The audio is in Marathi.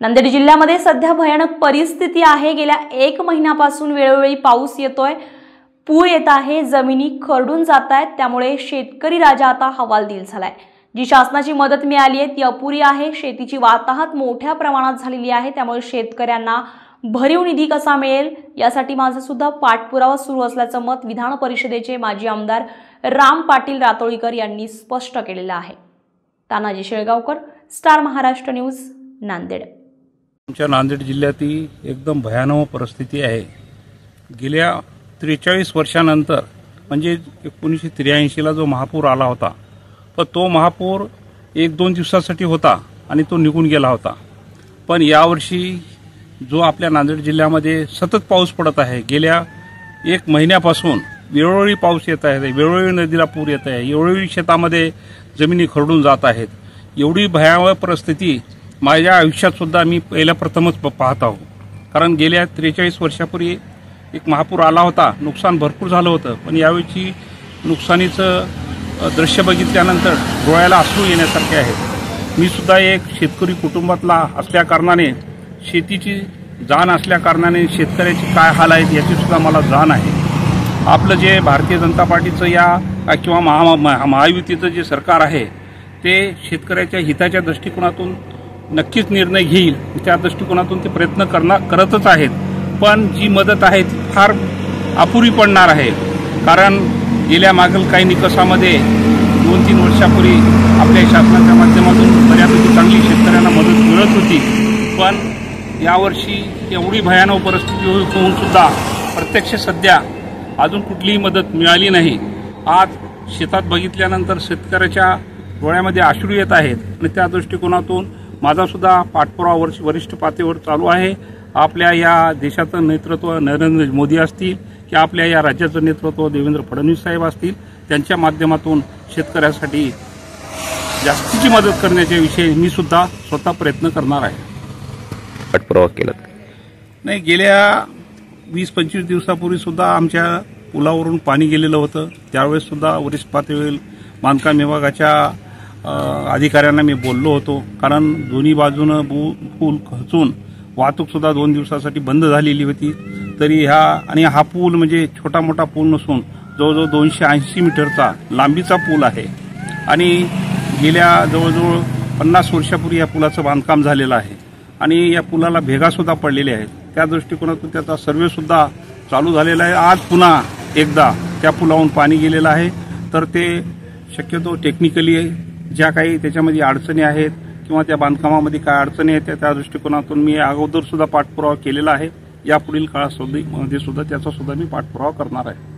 नांदेड जिल्ह्यामध्ये सध्या भयानक परिस्थिती आहे। गेल्या 1 महिन्यापासून वेळोवेळी पाऊस येतोय, पूर येत आहे, जमिनी खरडून जात आहेत। त्यामुळे शेतकरी राजा आता हवालदिल झालाय। जी शासनाची मदत मिळाली आहे ती अपुरी आहे। शेतीची वाताहत मोठ्या प्रमाणात झालेली आहे। त्यामुळे शेतकऱ्यांना भरीव निधी कसा मिळेल यासाठी माझा सुद्धा पाठपुरावा सुरू असल्याचं मत विधान परिषदेचे माजी आमदार राम पाटील रातोळीकर यांनी स्पष्ट केलेलं आहे। Tanaji Shelgaonkar, star Maharashtra news, Nanded. आमच्या नांदेड जिल्ह्यातील एकदम भयानक परिस्थिती आहे। गेल्या 43 वर्षानंतर म्हणजे 1983 ला जो महापूर आला होता, पण तो महापूर 1-2 दिवसासाठी होता आणि तो निघून गेला होता। पण यावर्षी जो आपल्या नांदेड जिल्ह्यामध्ये सतत पाऊस पडत आहे, गेल्या 1 महिन्यापासून वेळोवेळी पाऊस येत आहे, वेळोवेळी नदीला पूर येत आहे, वेळोवेळी शेतामध्ये जमिनी खरडून जात आहेत। एवढी भयावह परिस्थिती माझ्या आयुष्यात सुद्धा मी पहिल्या प्रथमच पाहत आहो। कारण गेल्या 43 वर्षापूर्वी एक महापूर आला होता, नुकसान भरपूर झालं होतं, पण यावेळी नुकसानीचं दृश्य बघितल्यानंतर डोळ्याला अश्रू येण्यासारखे आहे। मी सुद्धा एक शेतकरी कुटुंबातला असल्या कारणाने, शेतीची जाण असल्या कारणाने शेतकऱ्याची काय हाल आहेत याची सुद्धा मला जाण आहे। आपलं जे भारतीय जनता पार्टीचं या किंवा महायुतीचं जे सरकार आहे ते शेतकऱ्याच्या हिताच्या दृष्टिकोनातून नक्कीच निर्णय घेईल, त्या दृष्टिकोनातून ते प्रयत्न करतच आहेत। पण जी मदत आहे ती फार अपुरी पडणार आहे। कारण गेल्या मागील काही निकषामध्ये 2-3 वर्षापूर्वी आपल्या शासनाच्या माध्यमातून बऱ्यापैकी चांगली शेतकऱ्यांना मदत मिळत होती, पण यावर्षी एवढी भयानक परिस्थिती होऊन सुद्धा प्रत्यक्ष सध्या अजून कुठलीही मदत मिळाली नाही। आज शेतात बघितल्यानंतर शेतकऱ्याच्या डोळ्यामध्ये अश्रू येत आहेत आणि त्या दृष्टिकोनातून माझा सुद्धा पाठपुरावा वरिष्ठ पातळीवर चालू आहे। आपल्या या देशाचं नेतृत्व नरेंद्र मोदी असतील की आपल्या या राज्याचं नेतृत्व देवेंद्र फडणवीस साहेब असतील, त्यांच्या माध्यमातून शेतकऱ्यासाठी जास्तीची मदत करण्याच्या विषयी मी सुद्धा स्वतः प्रयत्न करणार आहे। पाठपुरावा केला नाही, गेल्या 20-25 दिवसापूर्वी सुद्धा आमच्या पुलावरून पाणी गेलेलं होतं। त्यावेळेस सुद्धा वरिष्ठ पातळीवर बांधकाम विभागाच्या अधिकाऱ्यांना मी बोललो होतो, कारण दोन्ही बाजूनं पूल खचून वाहतूक सुद्धा 2 दिवसासाठी बंद झालेली होती। तरी हा पूल म्हणजे छोटा मोठा पूल नसून जवळजवळ 280 मीटरचा लांबीचा पूल आहे आणि गेल्या जवळजवळ 50 वर्षापूर्वी या पुलाचं बांधकाम झालेलं आहे आणि या पुलाला भेगा सुद्धा पडलेल्या आहेत। त्या दृष्टिकोनातून त्याचा सर्वे सुद्धा चालू झालेला आहे। आज पुन्हा एकदा त्या पुलावरून पाणी गेलेलं आहे, तर ते शक्यतो टेक्निकली ज्या काही त्याच्यामध्ये अडचणी आहेत किंवा त्या बांधकामामध्ये काय अडचणी आहेत त्या दृष्टिकोनातून मी अगोदर सुद्धा पाठपुरावा केलेला आहे। यापुढील काळामध्ये सुद्धा त्याचा सुद्धा मी पाठपुरावा करणार आहे।